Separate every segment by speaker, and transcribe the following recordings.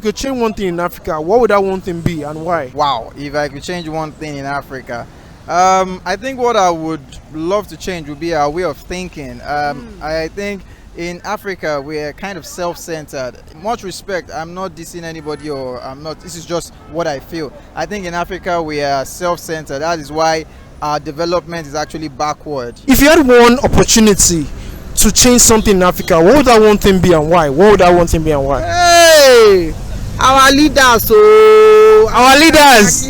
Speaker 1: could change one thing in Africa, what would that one thing be and why?
Speaker 2: Wow, if I could change one thing in Africa, I think what I would love to change would be our way of thinking. I think in Africa we're kind of self-centered. Much respect, I'm not dissing anybody, or this is just what I feel. I think in Africa we are self-centered. That is why our development is actually backward.
Speaker 1: If you had one opportunity to change something in Africa, what would that one thing be and why? What would that one thing be and why?
Speaker 3: Hey, our leaders,
Speaker 1: Our leaders!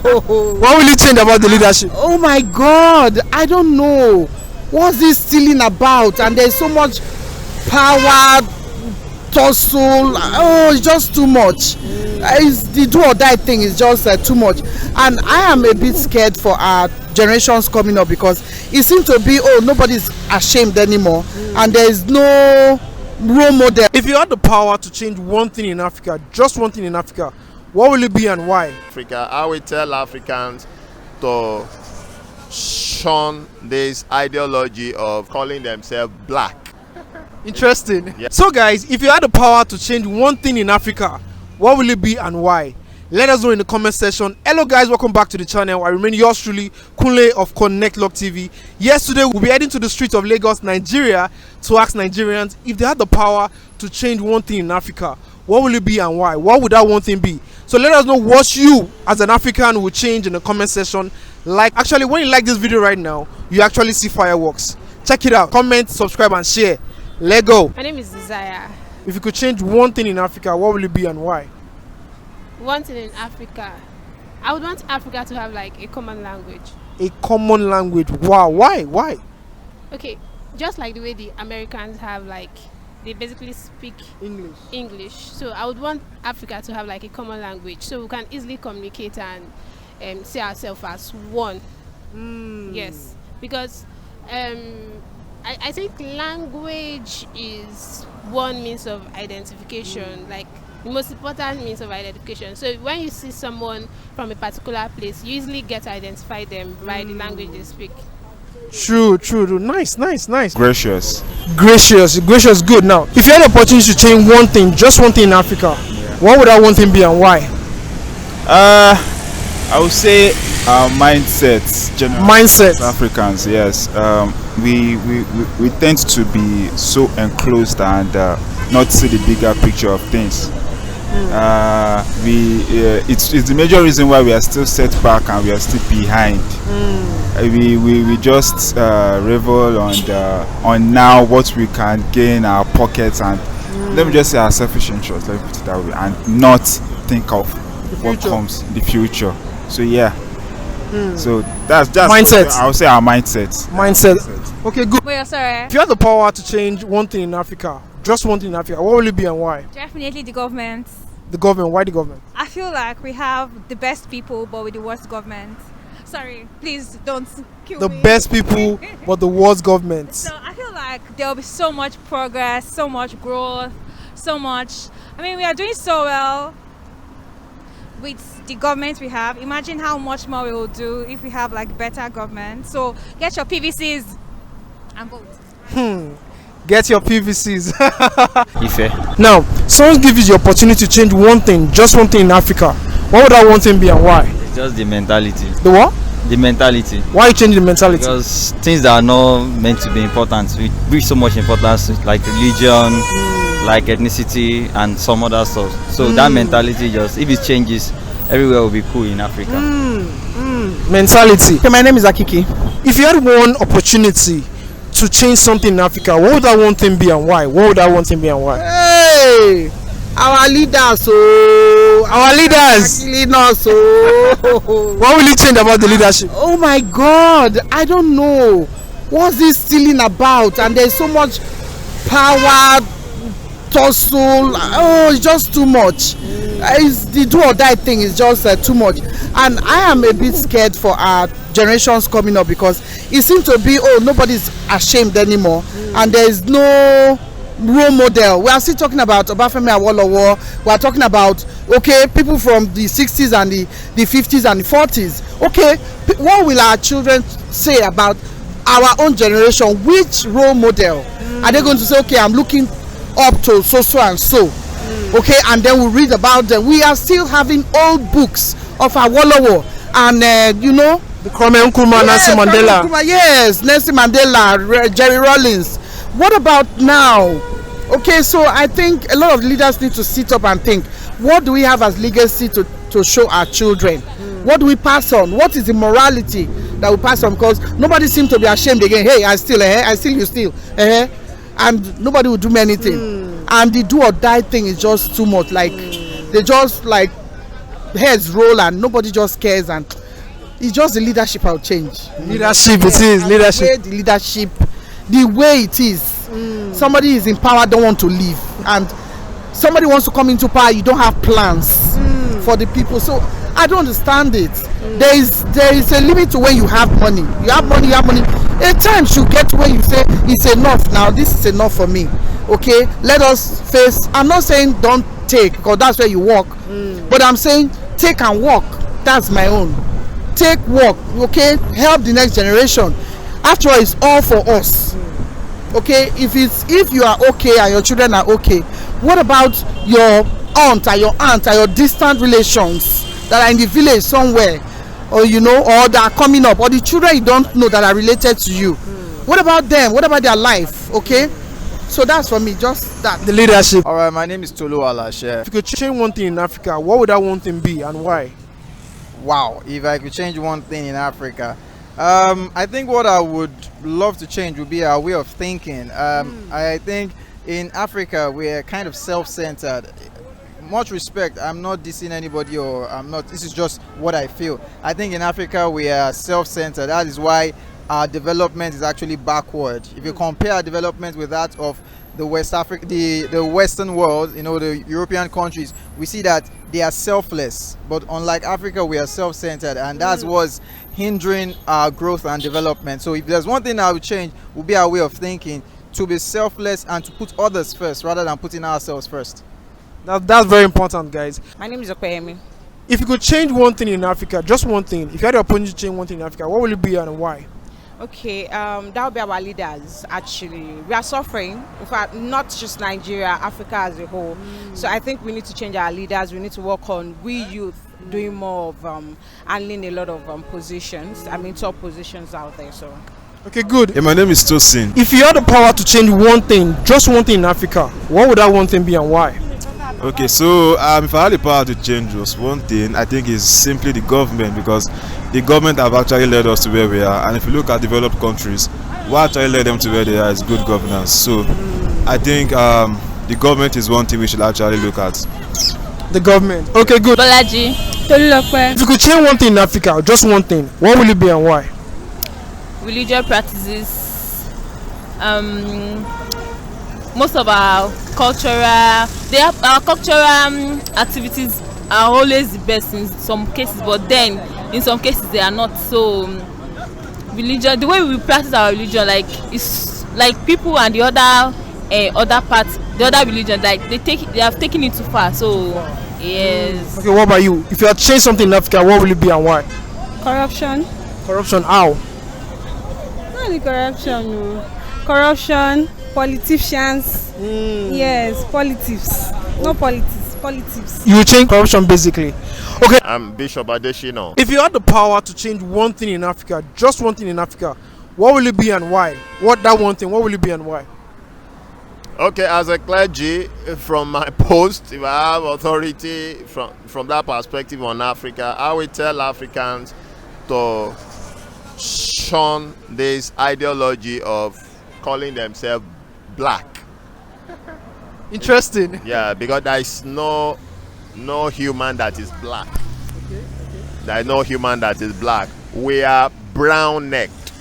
Speaker 1: What will you change about the leadership?
Speaker 3: Oh my God, I don't know. What's this stealing about? And there's so much power, tussle. Oh, it's just too much. It's the do or die thing is just too much. And I am a bit scared for our generations coming up, because it seems to be, nobody's ashamed anymore. And there's no role model.
Speaker 1: If you had the power to change one thing in Africa, just one thing in Africa, what will it be and why?
Speaker 4: Africa, I will tell Africans to shun this ideology of calling themselves black.
Speaker 1: Interesting.
Speaker 4: Yeah.
Speaker 1: So guys, if you had the power to change one thing in Africa, what will it be and why? Let us know in the comment section. Hello guys, welcome back to the channel. I remain yours truly, Kunle of Connect Lock TV. Yes, today we'll be heading to the streets of Lagos, Nigeria, to ask Nigerians if they had the power to change one thing in Africa, what will it be and why? What would that one thing be? So let us know what you as an African would change in the comment section. Actually, when you like this video right now, you actually see fireworks. Check it out. Comment, subscribe and share. Let go.
Speaker 5: My name is Desire.
Speaker 1: If you could change one thing in Africa, what will it be and why?
Speaker 5: One thing in Africa, I would want Africa to have like a common language.
Speaker 1: A common language. Wow. Why?
Speaker 5: Okay, just like the way the Americans have, like, they basically speak English. So I would want Africa to have like a common language, so we can easily communicate and see ourselves as one. Yes, because I think language is one means of identification, like the most important means of identification. So when you see someone from a particular place, you usually get to identify them by the language they speak.
Speaker 1: True. Nice.
Speaker 6: Gracious.
Speaker 1: Good. Now, if you had the opportunity to change one thing, just one thing in Africa, what would that one thing be and why?
Speaker 6: I would say our mindsets.
Speaker 1: Mindset.
Speaker 6: Africans, yes. We tend to be so enclosed and not see the bigger picture of things. It's the major reason why we are still set back and we are still behind. We just revel on now what we can gain in our pockets, and let me just say our selfish interests, let me put it that way, and not think of what comes in the future. So yeah. So that's
Speaker 1: mindset.
Speaker 6: I would say our mindset.
Speaker 1: Okay, good.
Speaker 7: Wait, sorry.
Speaker 1: If you had the power to change one thing in Africa, just one thing in Africa, what will it be and why?
Speaker 7: Definitely the government.
Speaker 1: The government. Why the government?
Speaker 7: I feel like we have the best people, but with the worst government. Sorry, please don't kill me.
Speaker 1: The best people, but the worst government.
Speaker 7: So I feel like there will be so much progress, so much growth, so much. I mean, we are doing so well with the government we have. Imagine how much more we will do if we have like better government. So get your PVCs and vote.
Speaker 1: Get your PVCs.
Speaker 8: Ife.
Speaker 1: Now, someone gives you the opportunity to change one thing, just one thing in Africa. What would that one thing be and why?
Speaker 8: It's just the mentality.
Speaker 1: The what?
Speaker 8: The mentality.
Speaker 1: Why you change the mentality?
Speaker 8: Because things that are not meant to be important, we bring so much importance, like religion, like ethnicity, and some other stuff. So that mentality, just if it changes, everywhere will be cool in Africa.
Speaker 1: Mentality.
Speaker 3: Okay, my name is Akiki.
Speaker 1: If you had one opportunity to change something in Africa, what would that one thing be and why? What would that one thing be and why?
Speaker 3: Hey, our leaders,
Speaker 1: Our leaders! What will you change about the leadership?
Speaker 3: Oh my God, I don't know. What's this stealing about? And there's so much power, tussle. Oh, it's just too much. It's the do or die thing is just too much. And I am a bit scared for our generations coming up, because it seems to be, nobody's ashamed anymore. And there's no role model. We are still talking about Obafemi Awolowo. We are talking about, people from the 60s and the 50s and the 40s. Okay, what will our children say about our own generation? Which role model are they going to say, okay, I'm looking up to so and so? Okay, and then we read about them. We are still having old books of Awolowo and
Speaker 1: The Kwame Nkrumah, Nelson Mandela.
Speaker 3: Yes, Nelson Mandela, Jerry Rawlings. What about now? Okay, so I think a lot of leaders need to sit up and think, what do we have as legacy to show our children? What do we pass on? What is the morality that we pass on? Because nobody seems to be ashamed again. Hey, I steal, you steal. And nobody will do me anything. And the do or die thing is just too much. Like, they just like heads roll and nobody just cares, and it's just the leadership I'll change.
Speaker 1: Leadership, it is leadership.
Speaker 3: The way it is. Somebody is in power, don't want to leave, and somebody wants to come into power, you don't have plans for the people. So I don't understand it. There is a limit to when you have money. You have money. A time should get to when you say it's enough now. This is enough for me. Okay, let us face. I'm not saying don't take, because that's where you walk. But I'm saying take and walk. That's my own. Take, walk. Okay, help the next generation. After all, it's all for us. Okay, if you are okay and your children are okay, what about your aunt and your distant relations that are in the village somewhere, or or that are coming up, or the children you don't know that are related to you? What about them? What about their life? Okay, so that's for me, just that.
Speaker 1: The leadership.
Speaker 2: All right, my name is Tolu Alashe.
Speaker 1: If you could change one thing in Africa, what would that one thing be and why?
Speaker 2: Wow, if I could change one thing in Africa, I think what I would love to change would be our way of thinking. I think in Africa we are kind of self-centered. Much respect, I'm not dissing anybody, or this is just what I feel. I think in Africa we are self-centered. That is why our development is actually backward. If you compare our development with that of the the Western world, the European countries, we see that they are selfless. But unlike Africa, we are self-centered, and that's what's hindering our growth and development. So if there's one thing I would change, would be our way of thinking, to be selfless and to put others first rather than putting ourselves first.
Speaker 1: That's very important, guys.
Speaker 9: My name is Okwemi.
Speaker 1: If you could change one thing in Africa, just one thing, if you had the opportunity to change one thing in Africa, what will it be and why?
Speaker 9: Okay, that would be our leaders. Actually, we are suffering. In fact, not just Nigeria, Africa as a whole. So I think we need to change our leaders. We need to work on we youth doing more of handling a lot of positions. I mean, top positions out there. So.
Speaker 1: Okay, good.
Speaker 6: Yeah, my name is Tosin.
Speaker 1: If you had the power to change one thing, just one thing in Africa, what would that one thing be and why?
Speaker 6: Okay, so if I had the power to change just one thing, I think it's simply the government, because the government have actually led us to where we are. And if you look at developed countries, what actually led them to where they are is good governance. So I think the government is one thing we should actually look at.
Speaker 1: The government. Okay, good.
Speaker 10: Bolaji. Tolulokwe.
Speaker 1: If you could change one thing in Africa, just one thing, what will it be and why?
Speaker 10: Religious practices. Most of our cultural activities are always the best in some cases, but then in some cases they are not. So religion, the way we practice our religion, like it's like people and the other parts, the other religion, like they have taken it too far. So yes.
Speaker 1: Okay, what about you? If you had changed something in Africa, what will it be and why?
Speaker 11: Corruption.
Speaker 1: Corruption, how?
Speaker 11: Not the corruption, no. Corruption, politicians. Yes, politics. No politics, politics.
Speaker 1: You will change corruption basically. Okay.
Speaker 4: I'm Bishop Adeshino.
Speaker 1: If you had the power to change one thing in Africa, just one thing in Africa, what will it be and why? What will it be and why?
Speaker 4: Okay, as a clergy, from my post, if I have authority from that perspective on Africa, I will tell Africans to shun this ideology of calling themselves black.
Speaker 1: Interesting.
Speaker 4: Yeah, because there is no human that is black. There is no human that is black. We are brown necked.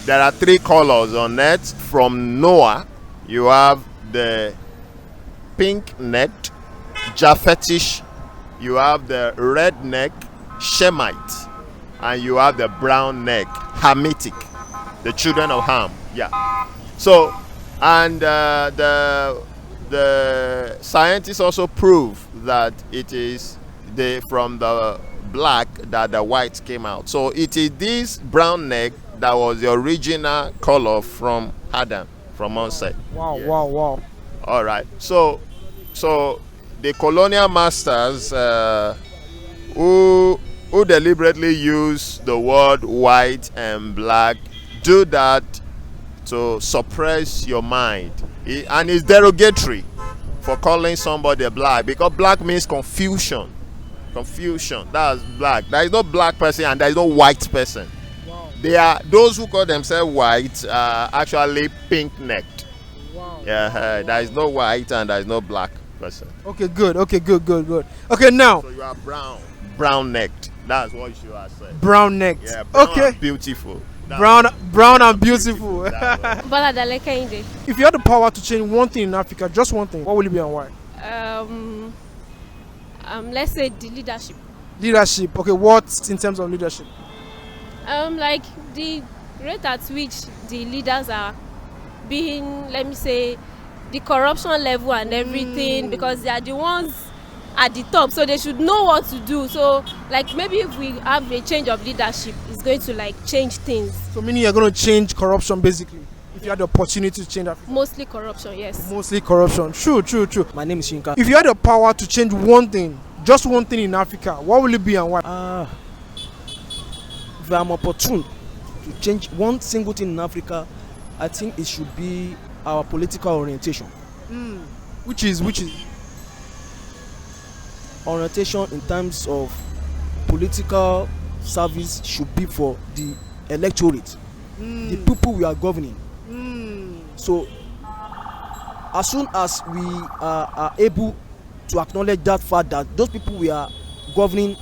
Speaker 4: There are 3 colors on earth. From Noah, you have the pink necked Japhetish, you have the red neck Shemite, and you have the brown neck Hamitic, the children of Ham. Yeah. So, and the scientists also prove that it is from the black that the whites came out. So it is this brown neck that was the original color from Adam, from onset.
Speaker 1: Wow,
Speaker 4: yes.
Speaker 1: wow.
Speaker 4: All right. So So the colonial masters who deliberately use the word white and black do that to suppress your mind, and it's derogatory for calling somebody black, because black means confusion. That's black. There is no black person and there is no white person. Wow. They are those who call themselves white are actually pink-necked. Wow. Yeah, there is no white and there is no black person.
Speaker 1: Okay, good. Okay, now.
Speaker 4: So you are brown-necked. That's what you are saying.
Speaker 1: Brown-necked.
Speaker 4: Yeah, brown
Speaker 1: okay.
Speaker 4: And beautiful.
Speaker 1: Brown and beautiful.
Speaker 5: If
Speaker 1: you had the power to change one thing in Africa, just one thing, what will it be and why?
Speaker 5: Let's say the leadership.
Speaker 1: Leadership. Okay, what in terms of leadership?
Speaker 5: Like the rate at which the leaders are being, let me say, the corruption level and everything, because they are the ones at the top, so they should know what to do. So like maybe if we have a change of leadership, it's going to like change things.
Speaker 1: So meaning you're going to change corruption basically, if you had the opportunity to change that?
Speaker 5: Mostly corruption, yes.
Speaker 1: Mostly corruption. True.
Speaker 12: My name is Shinka.
Speaker 1: If you had the power to change one thing, just one thing in Africa, what will it be and why?
Speaker 12: If I'm opportune to change one single thing in Africa, I think it should be our political orientation.
Speaker 1: Which is
Speaker 12: orientation in terms of political service should be for the electorate, the people we are governing. So as soon as we are able to acknowledge that fact that those people we are governing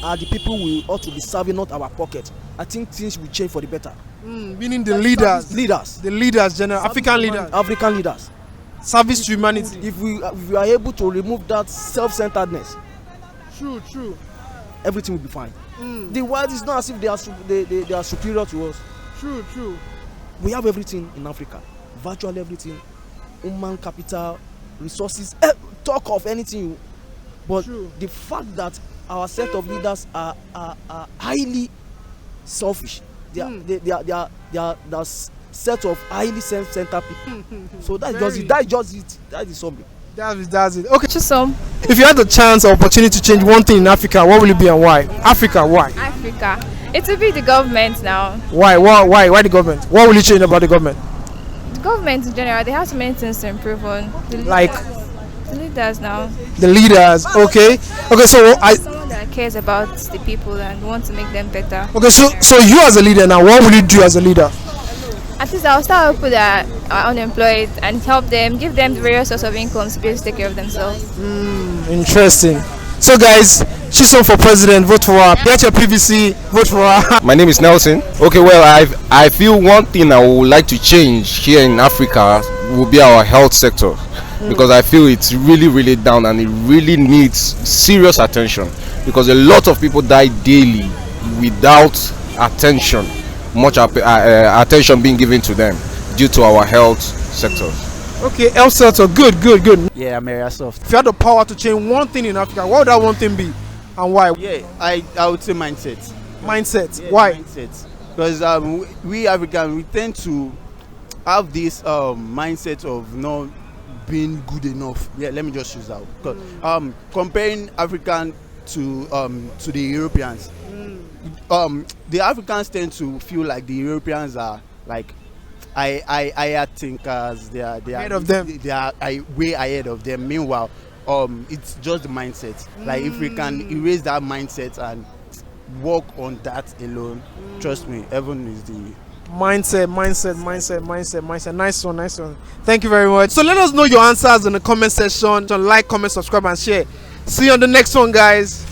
Speaker 12: are the people we ought to be serving, not our pocket, I think things will change for the better.
Speaker 1: Meaning the leaders, general African leaders. Service to humanity.
Speaker 12: If we are able to remove that self-centeredness,
Speaker 1: true,
Speaker 12: everything will be fine. The world is not as if they are superior to us.
Speaker 1: True.
Speaker 12: We have everything in Africa, virtually everything, human capital, resources. Talk of anything, but the fact that our set of leaders are highly selfish. They are set of highly self-centered people. So that's the summary.
Speaker 1: That's it. Okay.
Speaker 10: Just some.
Speaker 1: If you had the chance or opportunity to change one thing in Africa, what will it be and why? Africa, why?
Speaker 7: Africa. It will be the government now.
Speaker 1: Why the government? What will you change about the government?
Speaker 7: The government in general, they have so many things to improve on. The leaders now.
Speaker 1: The leaders, okay. So
Speaker 7: someone that cares about the people and wants to make them better.
Speaker 1: Okay, so you as a leader now, what will you do as a leader?
Speaker 7: At least I'll start with people that are unemployed and help them, give them the various sources of income to be able to take care of themselves.
Speaker 1: Interesting. So guys, she's on for president, vote for her. Get your PVC, vote for her.
Speaker 13: My name is Nelson. Okay, well, I feel one thing I would like to change here in Africa will be our health sector, because I feel it's really down and it really needs serious attention, because a lot of people die daily without attention, much attention being given to them due to our health sector.
Speaker 1: Okay, health sector, good.
Speaker 14: Yeah, I'm very soft.
Speaker 1: If you had the power to change one thing in Africa, what would that one thing be and why?
Speaker 14: Yeah, I would say mindset.
Speaker 1: Yeah, why?
Speaker 14: Mindset. Because we Africans, we tend to have this mindset of not being good enough. Yeah, let me just choose that. Because comparing African to the Europeans, the Africans tend to feel like the Europeans are like higher thinkers. They are
Speaker 1: ahead of them.
Speaker 14: They are way ahead of them. Meanwhile, it's just the mindset. Like if we can erase that mindset and work on that alone, trust me, heaven is the
Speaker 1: mindset. Nice one. Thank you very much. So let us know your answers in the comment section. Like, comment, subscribe and share. See you on the next one, guys.